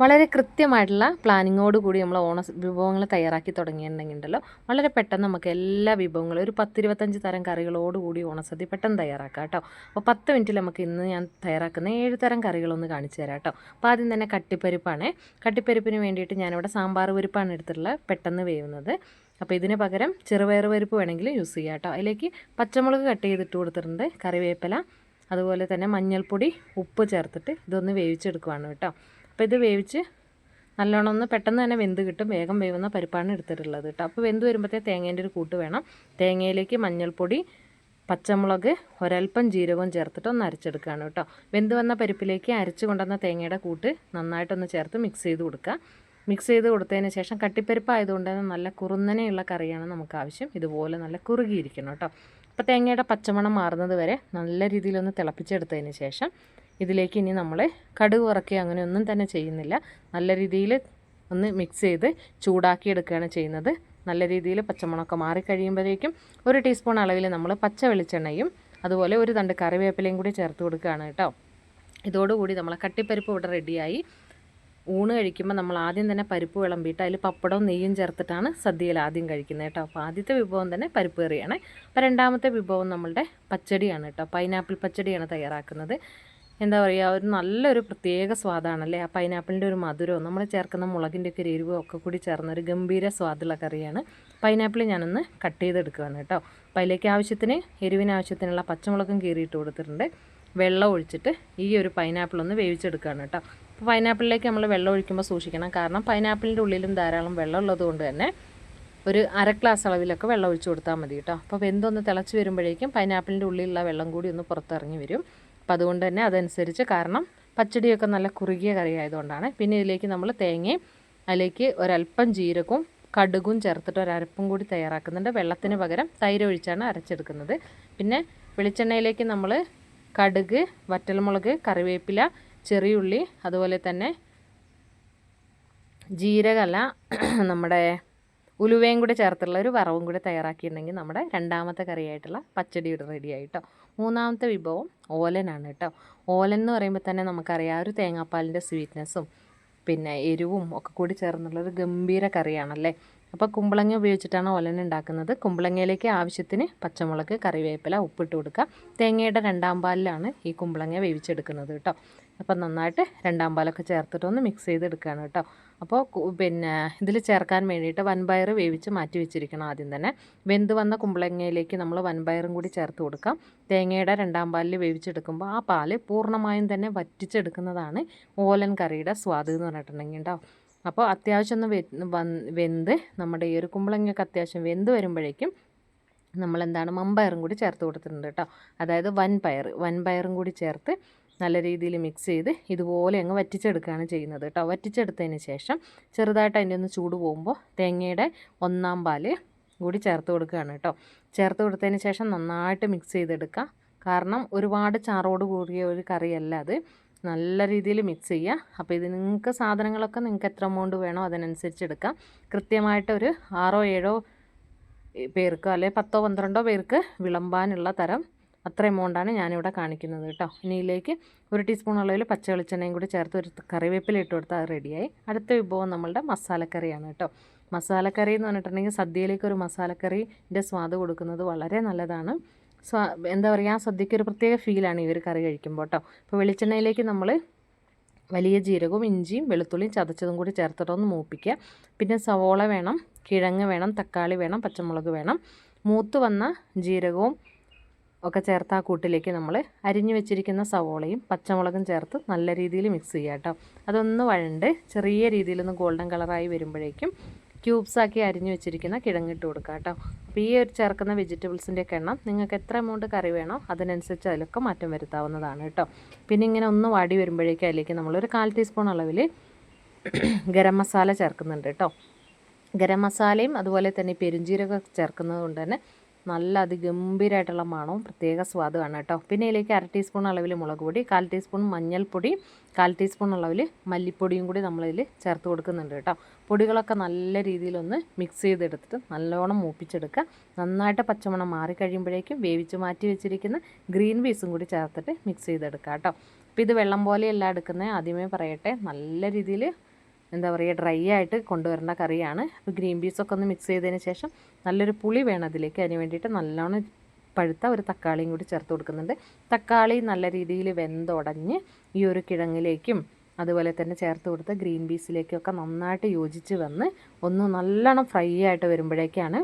വളരെ കൃത്യമായിട്ടുള്ള പ്ലാനിങ്ങോട് കൂടി നമ്മൾ വിഭവങ്ങൾ തയ്യാറാക്കി തുടങ്ങിയിട്ടുണ്ടെങ്കിലോ വളരെ പെട്ടെന്ന് നമുക്ക് എല്ലാ വിഭവങ്ങളും ഒരു 10-25 തരം കറികളോട് കൂടി ഓണസദ്യ പെട്ടെന്ന് തയ്യാറാക്കാം കേട്ടോ. അപ്പോൾ 10 മിനിറ്റിൽ നമുക്ക് ഇന്ന് ഞാൻ തയ്യാറാക്കുന്ന 7 തരം കറികളൊന്ന് കാണിച്ചു തരാം കേട്ടോ. അപ്പോൾ ആദ്യം തന്നെ കട്ടിപ്പരിപ്പാണ്. കട്ടിപ്പരിപ്പിന് വേണ്ടിയിട്ട് ഞാനിവിടെ സാമ്പാർ പരിപ്പാണ് എടുത്തിട്ടുള്ളത്, പെട്ടെന്ന് വേവുന്നത്. അപ്പോൾ ഇതിന് പകരം ചെറുപയർ പരിപ്പ് വേണമെങ്കിൽ യൂസ് ചെയ്യാം കേട്ടോ. അതിലേക്ക് പച്ചമുളക് കട്ട് ചെയ്തിട്ട് കൊടുത്തിട്ടുണ്ട്, കറിവേപ്പില, അതുപോലെ തന്നെ മഞ്ഞൾപ്പൊടി, ഉപ്പ് ചേർത്തിട്ട് ഇതൊന്ന് വേവിച്ചെടുക്കുവാണ് കേട്ടോ. അപ്പോൾ ഇത് വേവിച്ച് നല്ലോണം ഒന്ന് പെട്ടെന്ന് തന്നെ വെന്ത് കിട്ടും. വേഗം വേവുന്ന പരിപ്പാണ് എടുത്തിട്ടുള്ളത് കേട്ടോ. അപ്പോൾ വെന്ത് വരുമ്പോഴത്തേ തേങ്ങേൻ്റെ ഒരു കൂട്ട് വേണം. തേങ്ങയിലേക്ക് മഞ്ഞൾപ്പൊടി, പച്ചമുളക്, ഒരൽപ്പം ജീരകവും ചേർത്തിട്ട് ഒന്ന് അരച്ചെടുക്കുകയാണ് കേട്ടോ. വെന്ത് വന്ന പരിപ്പിലേക്ക് അരച്ച് കൊണ്ടുവന്ന തേങ്ങയുടെ കൂട്ട് നന്നായിട്ടൊന്ന് ചേർത്ത് മിക്സ് ചെയ്ത് കൊടുക്കുക. മിക്സ് ചെയ്ത് കൊടുത്തതിന് ശേഷം കട്ടിപ്പരിപ്പ് ആയതുകൊണ്ട് തന്നെ നല്ല കുറുന്നനെയുള്ള കറിയാണ് നമുക്ക് ആവശ്യം. ഇതുപോലെ നല്ല കുറുകിയിരിക്കണം കേട്ടോ. അപ്പോൾ തേങ്ങയുടെ പച്ചമണം മാറുന്നത് വരെ നല്ല രീതിയിലൊന്ന് തിളപ്പിച്ചെടുത്തതിന് ശേഷം ഇതിലേക്ക് ഇനി നമ്മൾ കടുക് വറക്കുക അങ്ങനെയൊന്നും തന്നെ ചെയ്യുന്നില്ല. നല്ല രീതിയിൽ ഒന്ന് മിക്സ് ചെയ്ത് ചൂടാക്കി എടുക്കുകയാണ് ചെയ്യുന്നത്. നല്ല രീതിയിൽ പച്ചമണമൊക്കെ മാറിക്കഴിയുമ്പോഴേക്കും 1 ടീസ്പൂൺ അളവിൽ നമ്മൾ പച്ച വെളിച്ചെണ്ണയും അതുപോലെ ഒരു തണ്ട് കറിവേപ്പിലയും കൂടി ചേർത്ത് കൊടുക്കുകയാണ് കേട്ടോ. ഇതോടുകൂടി നമ്മളെ കട്ടിപ്പരിപ്പ് ഇവിടെ റെഡിയായി. ഊണ് കഴിക്കുമ്പോൾ നമ്മൾ ആദ്യം തന്നെ പരിപ്പ് വിളമ്പിയിട്ട് അതിൽ പപ്പടവും നെയ്യും ചേർത്തിട്ടാണ് സദ്യയിൽ ആദ്യം കഴിക്കുന്നത് കേട്ടോ. അപ്പോൾ ആദ്യത്തെ വിഭവം തന്നെ പരിപ്പ് കറിയാണ്. അപ്പോൾ രണ്ടാമത്തെ വിഭവം നമ്മളുടെ പച്ചടിയാണ് കേട്ടോ. പൈനാപ്പിൾ പച്ചടിയാണ് തയ്യാറാക്കുന്നത്. എന്താ പറയുക, ഒരു നല്ലൊരു പ്രത്യേക സ്വാദാണല്ലേ. ആ പൈനാപ്പിളിൻ്റെ ഒരു മധുരവും നമ്മൾ ചേർക്കുന്ന മുളകിൻ്റെ ഒക്കെ എരിവും ഒക്കെ കൂടി ചേർന്നൊരു ഗംഭീര സ്വാദുള്ള കറിയാണ്. പൈനാപ്പിൾ ഞാനൊന്ന് കട്ട് ചെയ്തെടുക്കുകയാണ് കേട്ടോ. അപ്പോൾ അതിലേക്ക് ആവശ്യത്തിന് എരിവിന് ആവശ്യത്തിനുള്ള പച്ചമുളകും കീറിയിട്ട് കൊടുത്തിട്ടുണ്ട്. വെള്ളം ഒഴിച്ചിട്ട് ഈ ഒരു പൈനാപ്പിൾ ഒന്ന് വേവിച്ചെടുക്കുകയാണ് കേട്ടോ. അപ്പോൾ പൈനാപ്പിളിലേക്ക് നമ്മൾ വെള്ളം ഒഴിക്കുമ്പോൾ സൂക്ഷിക്കണം, കാരണം പൈനാപ്പിളിൻ്റെ ഉള്ളിലും ധാരാളം വെള്ളം ഉള്ളത് കൊണ്ട് തന്നെ ഒരു 1/2 ഗ്ലാസ് അളവിലൊക്കെ വെള്ളം ഒഴിച്ച് കൊടുത്താൽ മതി കേട്ടോ. അപ്പോൾ വെന്തൊന്ന് തിളച്ച് വരുമ്പോഴേക്കും പൈനാപ്പിളിൻ്റെ ഉള്ളിലുള്ള വെള്ളം കൂടി ഒന്ന് പുറത്തിറങ്ങി വരും. അപ്പം അതുകൊണ്ട് തന്നെ അതനുസരിച്ച്, കാരണം പച്ചടിയൊക്കെ നല്ല കുറുകിയ കറി ആയതുകൊണ്ടാണ്. പിന്നെ ഇതിലേക്ക് നമ്മൾ തേങ്ങയും അതിലേക്ക് ഒരല്പം ജീരകവും കടുകും ചേർത്തിട്ട് ഒരരപ്പും കൂടി തയ്യാറാക്കുന്നുണ്ട്. വെള്ളത്തിന് പകരം തൈര് ഒഴിച്ചാണ് അരച്ചെടുക്കുന്നത്. പിന്നെ വെളിച്ചെണ്ണയിലേക്ക് നമ്മൾ കടുക്, വറ്റൽമുളക്, കറിവേപ്പില, ചെറിയുള്ളി, അതുപോലെ തന്നെ ജീരകമല്ല നമ്മുടെ ഉലുവയും കൂടി ചേർത്തുള്ള ഒരു വറവും കൂടി തയ്യാറാക്കിയിട്ടുണ്ടെങ്കിൽ നമ്മുടെ രണ്ടാമത്തെ കറിയായിട്ടുള്ള പച്ചടി ഇവിടെ റെഡി ആയിട്ടോ. മൂന്നാമത്തെ വിഭവം ഓലനാണ് കേട്ടോ. ഓലൻ എന്ന് പറയുമ്പോൾ തന്നെ നമുക്കറിയാം ഒരു തേങ്ങാപ്പാലിൻ്റെ സ്വീറ്റ്നെസ്സും പിന്നെ എരിവും ഒക്കെ കൂടി ചേർന്നുള്ളൊരു ഗംഭീര കറിയാണല്ലേ. അപ്പോൾ കുമ്പളങ്ങ ഉപയോഗിച്ചിട്ടാണ് ഓലൻ ഉണ്ടാക്കുന്നത്. കുമ്പളങ്ങയിലേക്ക് ആവശ്യത്തിന് പച്ചമുളക്, കറിവേപ്പില, ഉപ്പിട്ട് കൊടുക്കുക. തേങ്ങയുടെ 2ാം പാലിലാണ് ഈ കുമ്പളങ്ങ വേവിച്ചെടുക്കുന്നത് കേട്ടോ. അപ്പം നന്നായിട്ട് 2ാം പാലൊക്കെ ചേർത്തിട്ടൊന്ന് മിക്സ് ചെയ്തെടുക്കുകയാണ് കേട്ടോ. അപ്പോൾ പിന്നെ ഇതിൽ ചേർക്കാൻ വേണ്ടിയിട്ട് വൻപയർ വേവിച്ച് മാറ്റി വെച്ചിരിക്കണം ആദ്യം തന്നെ. വെന്ത് വന്ന കുമ്പളങ്ങയിലേക്ക് നമ്മൾ വൻപയറും കൂടി ചേർത്ത് കൊടുക്കാം. തേങ്ങയുടെ 2ാം പാലിൽ വേവിച്ചെടുക്കുമ്പോൾ ആ പാല് പൂർണ്ണമായും തന്നെ വറ്റിച്ചെടുക്കുന്നതാണ് ഓലൻ കറിയുടെ സ്വാദ് എന്ന് പറഞ്ഞിട്ടുണ്ടെങ്കിൽ കേട്ടോ. അപ്പോൾ അത്യാവശ്യം ഒന്ന് വെന്ത് നമ്മുടെ ഈ ഒരു കുമ്പളങ്ങയൊക്കെ അത്യാവശ്യം വെന്ത് വരുമ്പോഴേക്കും നമ്മളെന്താണ് മമ്പയറും കൂടി ചേർത്ത് കൊടുത്തിട്ടുണ്ട് കേട്ടോ. അതായത് വൻപയറും കൂടി ചേർത്ത് നല്ല രീതിയിൽ മിക്സ് ചെയ്ത് ഇതുപോലെ അങ്ങ് വറ്റിച്ചെടുക്കുകയാണ് ചെയ്യുന്നത് കേട്ടോ. വറ്റിച്ചെടുത്തതിന് ശേഷം ചെറുതായിട്ട് അതിൻ്റെ ഒന്ന് ചൂട് പോകുമ്പോൾ തേങ്ങയുടെ 1ാം പാല് കൂടി ചേർത്ത് കൊടുക്കുകയാണ് കേട്ടോ. ചേർത്ത് കൊടുത്തതിന് ശേഷം നന്നായിട്ട് മിക്സ് ചെയ്തെടുക്കുക. കാരണം ഒരുപാട് ചാറോട് കൂടിയ ഒരു കറിയല്ല അത്. നല്ല രീതിയിൽ മിക്സ് ചെയ്യുക. അപ്പോൾ ഇത് നിങ്ങൾക്ക് സാധനങ്ങളൊക്കെ നിങ്ങൾക്ക് എത്ര എമൗണ്ട് വേണോ അതിനനുസരിച്ച് എടുക്കാം. കൃത്യമായിട്ട് ഒരു 6-7 പേർക്ക് അല്ലെങ്കിൽ 10-12 പേർക്ക് വിളമ്പാനുള്ള തരം അത്ര എമൗണ്ടാണ് ഞാനിവിടെ കാണിക്കുന്നത് കേട്ടോ. ഇനി ഇതിലേക്ക് 1 ടീസ്പൂൺ അളവിൽ പച്ച വെളിച്ചെണ്ണയും കൂടി ചേർത്ത് ഒരു കറിവേപ്പില ഇട്ട് കൊടുത്താൽ അത് റെഡിയായി. അടുത്ത വിഭവം നമ്മളുടെ മസാലക്കറിയാണ് കേട്ടോ. മസാലക്കറി എന്ന് പറഞ്ഞിട്ടുണ്ടെങ്കിൽ സദ്യയിലേക്ക് ഒരു മസാലക്കറിൻ്റെ സ്വാദ് കൊടുക്കുന്നത് വളരെ നല്ലതാണ്. എന്താ പറയുക, സദ്യയ്ക്ക് ഒരു പ്രത്യേക ഫീലാണ് ഈ ഒരു കറി കഴിക്കുമ്പോൾ കേട്ടോ. ഇപ്പോൾ വെളിച്ചെണ്ണയിലേക്ക് നമ്മൾ വലിയ ജീരകവും ഇഞ്ചിയും വെളുത്തുള്ളിയും ചതച്ചതും കൂടി ചേർത്തിട്ടൊന്ന് മൂപ്പിക്കുക. പിന്നെ സവോള വേണം, കിഴങ്ങ് വേണം, തക്കാളി വേണം, പച്ചമുളക് വേണം. മൂത്ത് വന്ന ജീരകവും ഒക്കെ ചേർത്ത് ആ കൂട്ടിലേക്ക് നമ്മൾ അരിഞ്ഞു വെച്ചിരിക്കുന്ന സവോളയും പച്ചമുളകും ചേർത്ത് നല്ല രീതിയിൽ മിക്സ് ചെയ്യുക കേട്ടോ. അതൊന്ന് വഴണ്ട് ചെറിയ രീതിയിലൊന്ന് ഗോൾഡൻ കളറായി വരുമ്പോഴേക്കും ക്യൂബ്സാക്കി അരിഞ്ഞു വെച്ചിരിക്കുന്ന കിഴങ്ങിട്ട് കൊടുക്കുക കേട്ടോ. അപ്പോൾ ഈ ഒരു ചേർക്കുന്ന വെജിറ്റബിൾസിൻ്റെയൊക്കെ എണ്ണം നിങ്ങൾക്ക് എത്ര എമൗണ്ട് കറി വേണോ അതിനനുസരിച്ച് അതിലൊക്കെ മാറ്റം വരുത്താവുന്നതാണ് കേട്ടോ. പിന്നെ ഇങ്ങനെ ഒന്ന് വാടി വരുമ്പോഴേക്കും അതിലേക്ക് നമ്മളൊരു 1/4 ടീസ്പൂൺ അളവിൽ ഗരം മസാല ചേർക്കുന്നുണ്ട് കേട്ടോ. ഗരം മസാലയും അതുപോലെ തന്നെ പെരുംജീരകം ചേർക്കുന്നത് കൊണ്ട് തന്നെ നല്ല അതിഗംഭീരമായിട്ടുള്ള മണവും പ്രത്യേക സ്വാദുമാണ് കേട്ടോ. പിന്നെ ഇതിലേക്ക് 1/2 ടീസ്പൂൺ അളവിൽ മുളക് പൊടി, 1/4 ടീസ്പൂൺ മഞ്ഞൾപ്പൊടി, 1/4 ടീസ്പൂൺ അളവിൽ മല്ലിപ്പൊടിയും കൂടി നമ്മളിതിൽ ചേർത്ത് കൊടുക്കുന്നുണ്ട് കേട്ടോ. പൊടികളൊക്കെ നല്ല രീതിയിലൊന്ന് മിക്സ് ചെയ്തെടുത്തിട്ട് നല്ലോണം മൂപ്പിച്ചെടുക്കുക. നന്നായിട്ട് പച്ചമണം മാറിക്കഴിയുമ്പോഴേക്കും വേവിച്ച് മാറ്റി വെച്ചിരിക്കുന്ന ഗ്രീൻ പീസും കൂടി ചേർത്തിട്ട് മിക്സ് ചെയ്തെടുക്കുക കേട്ടോ. അപ്പോൾ ഇത് വെള്ളം പോലെയല്ല എടുക്കുന്നത്, ആദ്യമേ പറയട്ടെ. നല്ല രീതിയിൽ എന്താ പറയുക ഡ്രൈ ആയിട്ട് കൊണ്ടുവരേണ്ട കറിയാണ്. അപ്പോൾ ഗ്രീൻ പീസൊക്കെ ഒന്ന് മിക്സ് ചെയ്തതിന് ശേഷം നല്ലൊരു പുളി വേണം അതിലേക്ക്. അതിന് വേണ്ടിയിട്ട് നല്ലോണം പഴുത്ത ഒരു തക്കാളിയും കൂടി ചേർത്ത് കൊടുക്കുന്നുണ്ട്. തക്കാളി നല്ല രീതിയിൽ വെന്തുടഞ്ഞ് ഈ ഒരു കിഴങ്ങിലേക്കും അതുപോലെ തന്നെ ചേർത്ത് കൊടുത്ത ഗ്രീൻ പീസിലേക്കൊക്കെ നന്നായിട്ട് യോജിച്ച് വന്ന് ഒന്ന് നല്ലോണം ഫ്രൈ ആയിട്ട് വരുമ്പോഴേക്കാണ്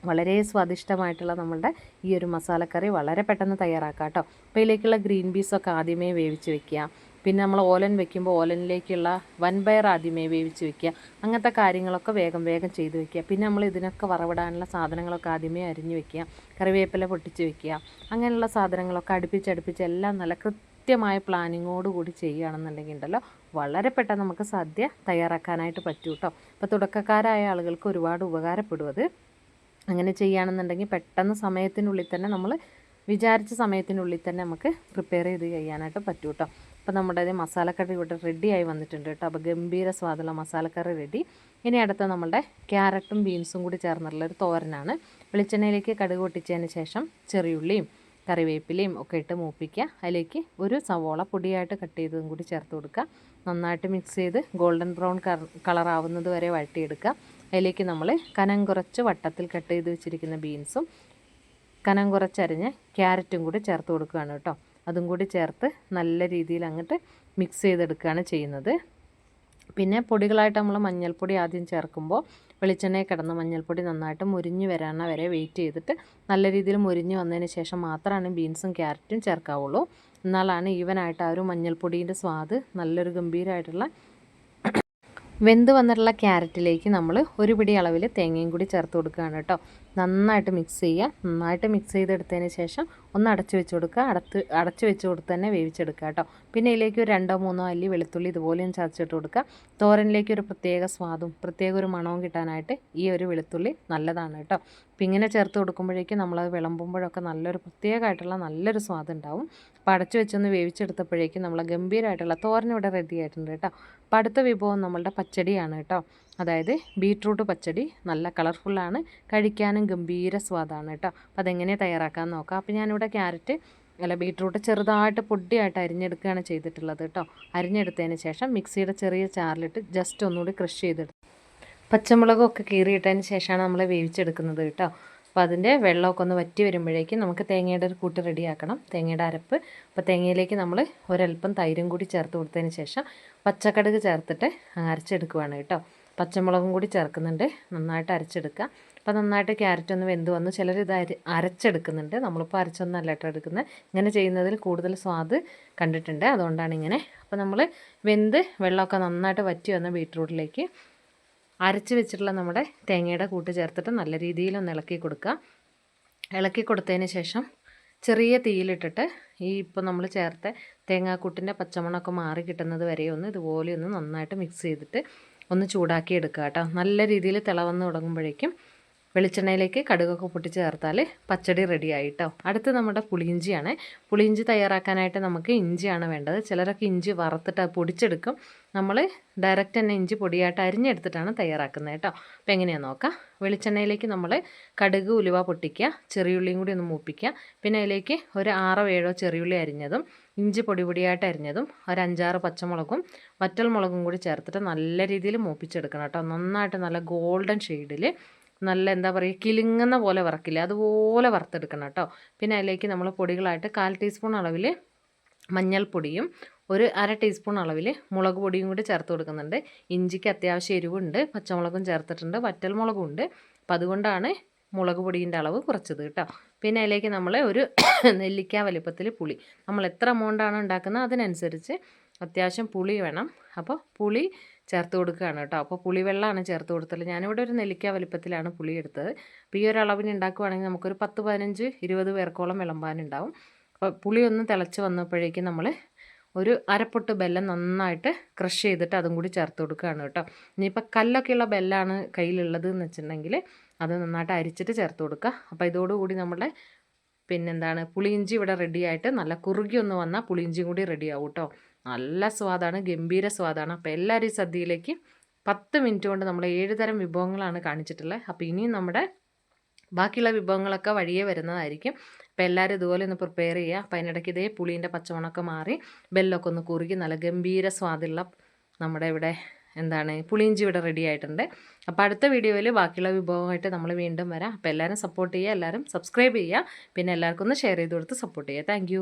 വളരെ സ്വാദിഷ്ടമായിട്ടുള്ള നമ്മളുടെ ഈ ഒരു മസാലക്കറി വളരെ പെട്ടെന്ന് തയ്യാറാക്കാം കേട്ടോ. അപ്പോൾ ഇതിലേക്കുള്ള ഗ്രീൻ പീസൊക്കെ ആദ്യമേ വേവിച്ച് വെക്കുക. പിന്നെ നമ്മൾ ഓലൻ വെക്കുമ്പോൾ ഓലനിലേക്കുള്ള വൻപയർ ആദ്യമേ വേവിച്ച് വെക്കുക. അങ്ങനത്തെ കാര്യങ്ങളൊക്കെ വേഗം വേഗം ചെയ്ത് വെക്കുക. പിന്നെ നമ്മൾ ഇതിനൊക്കെ വറവിടാനുള്ള സാധനങ്ങളൊക്കെ ആദ്യമേ അരിഞ്ഞ് വെക്കുക. കറിവേപ്പില പൊട്ടിച്ച് വെക്കുക. അങ്ങനെയുള്ള സാധനങ്ങളൊക്കെ അടുപ്പിച്ചടുപ്പിച്ച് എല്ലാം നല്ല കൃത്യമായ പ്ലാനിങ്ങോട് കൂടി ചെയ്യുകയാണെന്നുണ്ടെങ്കിൽ ഉണ്ടല്ലോ വളരെ പെട്ടെന്ന് നമുക്ക് സദ്യ തയ്യാറാക്കാനായിട്ട് പറ്റും കേട്ടോ. അപ്പോൾ തുടക്കക്കാരായ ആളുകൾക്ക് ഒരുപാട് ഉപകാരപ്പെടും അത്. അങ്ങനെ ചെയ്യുകയാണെന്നുണ്ടെങ്കിൽ പെട്ടെന്ന് സമയത്തിനുള്ളിൽ തന്നെ നമ്മൾ വിചാരിച്ച സമയത്തിനുള്ളിൽ തന്നെ നമുക്ക് പ്രിപ്പയർ ചെയ്ത് ചെയ്യാനായിട്ട് പറ്റും കേട്ടോ. അപ്പോൾ നമ്മുടെ മസാലക്കറി ഇവിടെ റെഡിയായി വന്നിട്ടുണ്ട് കേട്ടോ. അപ്പോൾ ഗംഭീര സ്വാദുള്ള മസാലക്കറി റെഡി. ഇനി അടുത്ത നമ്മളുടെ ക്യാരറ്റും ബീൻസും കൂടി ചേർന്നുള്ള ഒരു തോരനാണ്. വെളിച്ചെണ്ണയിലേക്ക് കടുക് പൊട്ടിച്ചതിന് ശേഷം ചെറിയുള്ളിയും കറിവേപ്പിലയും ഒക്കെ ഇട്ട് മൂപ്പിക്കുക. അതിലേക്ക് ഒരു സവോള പൊടിയായിട്ട് കട്ട് ചെയ്തതും കൂടി ചേർത്ത് കൊടുക്കുക. നന്നായിട്ട് മിക്സ് ചെയ്ത് ഗോൾഡൻ ബ്രൗൺ കളർ ആവുന്നത് വരെ വഴറ്റിയെടുക്കുക. അതിലേക്ക് നമ്മൾ കനം കുറച്ച് വട്ടത്തിൽ കട്ട് ചെയ്ത് വെച്ചിരിക്കുന്ന ബീൻസും കനം കുറച്ചരിഞ്ഞ് ക്യാരറ്റും കൂടി ചേർത്ത് കൊടുക്കുകയാണ് കേട്ടോ. അതും കൂടി ചേർത്ത് നല്ല രീതിയിൽ അങ്ങോട്ട് മിക്സ് ചെയ്തെടുക്കുകയാണ് ചെയ്യുന്നത്. പിന്നെ പൊടികളായിട്ട് നമ്മൾ മഞ്ഞൾപ്പൊടി ആദ്യം ചേർക്കുമ്പോൾ വെളിച്ചെണ്ണയിൽ കിടന്ന് മഞ്ഞൾപ്പൊടി നന്നായിട്ട് മുരിഞ്ഞ് വരാന വരെ വെയിറ്റ് ചെയ്തിട്ട് നല്ല രീതിയിൽ മുരിഞ്ഞ് വന്നതിന് ശേഷം മാത്രമാണ് ബീൻസും ക്യാരറ്റും ചേർക്കാവുള്ളൂ. എന്നാലാണ് ഈവനായിട്ട് ആ ഒരു മഞ്ഞൾപ്പൊടീൻ്റെ സ്വാദ് നല്ലൊരു ഗംഭീരമായിട്ടുള്ള വെന്ത് വന്നിട്ടുള്ള ക്യാരറ്റിലേക്ക് നമ്മൾ ഒരു പിടി അളവിൽ തേങ്ങയും കൂടി ചേർത്ത് കൊടുക്കുകയാണ് കേട്ടോ. നന്നായിട്ട് മിക്സ് ചെയ്യുക. നന്നായിട്ട് മിക്സ് ചെയ്തെടുത്തതിന് ശേഷം ഒന്ന് അടച്ച് വെച്ച് കൊടുക്കുക. അടച്ച് വെച്ച് കൊടുത്ത് തന്നെ വേവിച്ചെടുക്കുക കേട്ടോ. പിന്നെ ഇതിലേക്ക് ഒരു 2-3 അല്ലി വെളുത്തുള്ളി ഇതുപോലെയും ചതച്ചിട്ട് കൊടുക്കുക. തോരനിലേക്ക് ഒരു പ്രത്യേക സ്വാദും പ്രത്യേക ഒരു മണവും കിട്ടാനായിട്ട് ഈ ഒരു വെളുത്തുള്ളി നല്ലതാണ് കേട്ടോ. അപ്പോൾ ഇങ്ങനെ ചേർത്ത് കൊടുക്കുമ്പോഴേക്കും നമ്മളത് വിളമ്പുമ്പോഴൊക്കെ നല്ലൊരു പ്രത്യേകമായിട്ടുള്ള നല്ലൊരു സ്വാദ് ഉണ്ടാവും. അപ്പോൾ അടച്ച് വെച്ചൊന്ന് വേവിച്ചെടുത്തപ്പോഴേക്കും നമ്മളെ ഗംഭീരമായിട്ടുള്ള തോരൻ ഇവിടെ റെഡി ആയിട്ടുണ്ട് കേട്ടോ. അപ്പോൾ അടുത്ത വിഭവം നമ്മളുടെ പച്ചടിയാണ് കേട്ടോ. അതായത് ബീട്രൂട്ട് പച്ചടി. നല്ല കളർഫുള്ളാണ്, കഴിക്കാനും ഗംഭീര സ്വാദാണ് കേട്ടോ. അപ്പോൾ അതെങ്ങനെ തയ്യാറാക്കാമെന്ന് നോക്കാം. അപ്പോൾ ഞാനിവിടെ ബീട്രൂട്ട് ചെറുതായിട്ട് പൊടിയായിട്ട് അരിഞ്ഞെടുക്കുകയാണ് ചെയ്തിട്ടുള്ളത് കേട്ടോ. അരിഞ്ഞെടുത്തതിന് ശേഷം മിക്സിയുടെ ചെറിയ ചാറിലിട്ട് ജസ്റ്റ് ഒന്നുകൂടി ക്രഷ് ചെയ്തെടുത്തു. പച്ചമുളകൊക്കെ കീറിയിട്ടതിന് ശേഷമാണ് നമ്മൾ വേവിച്ചെടുക്കുന്നത് കേട്ടോ. അപ്പോൾ അതിൻ്റെ വെള്ളമൊക്കെ ഒന്ന് വറ്റി വരുമ്പോഴേക്കും നമുക്ക് തേങ്ങയുടെ ഒരു കൂട്ട് റെഡിയാക്കണം. തേങ്ങയുടെ അരപ്പ്. അപ്പോൾ തേങ്ങയിലേക്ക് നമ്മൾ ഒരല്പം തൈരും കൂടി ചേർത്ത് കൊടുത്തതിന് ശേഷം പച്ചക്കടുക് ചേർത്തിട്ട് അരച്ചെടുക്കുവാണ് കേട്ടോ. പച്ചമുളകും കൂടി ചേർക്കുന്നുണ്ട്. നന്നായിട്ട് അരച്ചെടുക്കുക. അപ്പോൾ നന്നായിട്ട് ക്യാരറ്റ് ഒന്ന് വെന്ത് വന്ന് ചിലരിത് അരച്ചെടുക്കുന്നുണ്ട്. നമ്മളിപ്പോൾ അരച്ചൊന്നല്ല കേട്ടോ എടുക്കുന്നത്. ഇങ്ങനെ ചെയ്യുന്നതിൽ കൂടുതൽ സ്വാദ് കണ്ടിട്ടുണ്ട്, അതുകൊണ്ടാണ് ഇങ്ങനെ. അപ്പോൾ നമ്മൾ വെന്ത് വെള്ളമൊക്കെ നന്നായിട്ട് വറ്റി വന്ന ബീട്രൂട്ടിലേക്ക് അരച്ച് വെച്ചിട്ടുള്ള നമ്മുടെ തേങ്ങയുടെ കൂട്ട് ചേർത്തിട്ട് നല്ല രീതിയിലൊന്ന് ഇളക്കി കൊടുക്കുക. ഇളക്കി കൊടുത്തതിന് ശേഷം ചെറിയ തീയിലിട്ടിട്ട് ഇപ്പോൾ നമ്മൾ ചേർത്ത തേങ്ങാക്കൂട്ടിൻ്റെ പച്ചമണമൊക്കെ മാറി കിട്ടുന്നത് വരെ ഒന്ന് ഇതുപോലെ ഒന്ന് നന്നായിട്ട് മിക്സ് ചെയ്തിട്ട് ഒന്ന് ചൂടാക്കി എടുക്കുക കേട്ടോ. നല്ല രീതിയിൽ തിളവന്ന് തുടങ്ങുമ്പോഴേക്കും വെളിച്ചെണ്ണയിലേക്ക് കടുകൊക്കെ പൊട്ടിച്ച് ചേർത്താൽ പച്ചടി റെഡിയായി കേട്ടോ. അടുത്ത് നമ്മുടെ പുളിയിഞ്ചിയാണ്. പുളിയിഞ്ചി തയ്യാറാക്കാനായിട്ട് നമുക്ക് ഇഞ്ചിയാണ് വേണ്ടത്. ചിലരൊക്കെ ഇഞ്ചി വറുത്തിട്ട് പൊടിച്ചെടുക്കും. നമ്മൾ ഡയറക്റ്റ് തന്നെ ഇഞ്ചി പൊടിയായിട്ട് അരിഞ്ഞെടുത്തിട്ടാണ് തയ്യാറാക്കുന്നത് കേട്ടോ. അപ്പോൾ എങ്ങനെയാണെന്ന് നോക്കാം. വെളിച്ചെണ്ണയിലേക്ക് നമ്മൾ കടുക് ഉലുവ പൊട്ടിക്കുക, ചെറിയുള്ളിയും കൂടി ഒന്ന് മൂപ്പിക്കുക. പിന്നെ അതിലേക്ക് ഒരു 6-7 ചെറിയുള്ളി അരിഞ്ഞതും ഇഞ്ചി പൊടിയായിട്ട് അരിഞ്ഞതും ഒരു 5-6 പച്ചമുളകും വറ്റൽ മുളകും കൂടി ചേർത്തിട്ട് നല്ല രീതിയിൽ മൂപ്പിച്ചെടുക്കണം കേട്ടോ. നന്നായിട്ട് നല്ല ഗോൾഡൻ ഷെയ്ഡിൽ നല്ല എന്താ പറയുക കിലുങ്ങുന്ന പോലെ വറക്കില്ല, അതുപോലെ വറുത്തെടുക്കണം കേട്ടോ. പിന്നെ അതിലേക്ക് നമ്മൾ പൊടികളായിട്ട് 1/4 ടീസ്പൂൺ അളവിൽ മഞ്ഞൾപ്പൊടിയും ഒരു 1/2 ടീസ്പൂൺ അളവിൽ മുളക് പൊടിയും കൂടി ചേർത്ത് കൊടുക്കുന്നുണ്ട്. ഇഞ്ചിക്ക് അത്യാവശ്യം എരിവുണ്ട്, പച്ചമുളകും ചേർത്തിട്ടുണ്ട്, വറ്റൽ മുളകും ഉണ്ട്. അപ്പോൾ അതുകൊണ്ടാണ് മുളക് പൊടീൻ്റെ അളവ് കുറച്ചത് കേട്ടോ. പിന്നെ അതിലേക്ക് നമ്മൾ ഒരു നെല്ലിക്ക വലിപ്പത്തിൽ പുളി, നമ്മൾ എത്ര എമൗണ്ടാണ് ഉണ്ടാക്കുന്നത് അതിനനുസരിച്ച് അത്യാവശ്യം പുളി വേണം. അപ്പോൾ പുളി ചേർത്ത് കൊടുക്കുകയാണ് കേട്ടോ. അപ്പോൾ പുളിവെള്ളമാണ് ചേർത്ത് കൊടുത്തത്. ഞാനിവിടെ ഒരു നെല്ലിക്ക വലിപ്പത്തിലാണ് പുളി എടുത്തത്. അപ്പോൾ ഈ ഒരു അളവിന് ഉണ്ടാക്കുകയാണെങ്കിൽ നമുക്കൊരു 10-15-20 പേർക്കോളം വിളമ്പാനുണ്ടാവും. അപ്പോൾ പുളി ഒന്ന് തിളച്ച് വന്നപ്പോഴേക്കും നമ്മൾ ഒരു അരപ്പൊട്ട് ബെല്ലം നന്നായിട്ട് ക്രഷ് ചെയ്തിട്ട് അതും കൂടി ചേർത്ത് കൊടുക്കുകയാണ് കേട്ടോ. ഇനിയിപ്പോൾ കല്ലൊക്കെയുള്ള ബെല്ലാണ് കയ്യിലുള്ളത് എന്ന് വെച്ചിട്ടുണ്ടെങ്കിൽ അത് നന്നായിട്ട് അരിച്ചിട്ട് ചേർത്ത് കൊടുക്കുക. അപ്പോൾ ഇതോടുകൂടി നമ്മുടെ പുളിയിഞ്ചി ഇവിടെ റെഡിയായിട്ട് നല്ല കുറുകി ഒന്ന് വന്നാൽ പുളിയിഞ്ചിയും കൂടി റെഡിയാവും കേട്ടോ. നല്ല സ്വാദാണ്, ഗംഭീര സ്വാദാണ്. അപ്പോൾ എല്ലാവരും ഈ സദ്യയിലേക്ക് 10 മിനിറ്റ് കൊണ്ട് നമ്മൾ 7 തരം വിഭവങ്ങളാണ് കാണിച്ചിട്ടുള്ളത്. അപ്പോൾ ഇനിയും നമ്മുടെ ബാക്കിയുള്ള വിഭവങ്ങളൊക്കെ വഴിയേ വരുന്നതായിരിക്കും. അപ്പോൾ എല്ലാവരും ഇതുപോലെ ഒന്ന് പ്രിപ്പയർ ചെയ്യുക. അപ്പോൾ അതിനിടയ്ക്ക് ഇതേ പുളീൻ്റെ പച്ചമണമൊക്കെ മാറി ബെല്ലൊക്കെ ഒന്ന് കുറുകി നല്ല ഗംഭീര സ്വാദുള്ള നമ്മുടെ ഇവിടെ എന്താണ് പുളിയിഞ്ചി ഇവിടെ റെഡി ആയിട്ടുണ്ട്. അപ്പോൾ അടുത്ത വീഡിയോയിൽ ബാക്കിയുള്ള വിഭവമായിട്ട് നമ്മൾ വീണ്ടും വരാം. അപ്പോൾ എല്ലാവരും സപ്പോർട്ട് ചെയ്യുക, എല്ലാവരും സബ്സ്ക്രൈബ് ചെയ്യുക, പിന്നെ എല്ലാവർക്കും ഒന്ന് ഷെയർ ചെയ്ത് കൊടുത്ത് സപ്പോർട്ട് ചെയ്യുക. താങ്ക്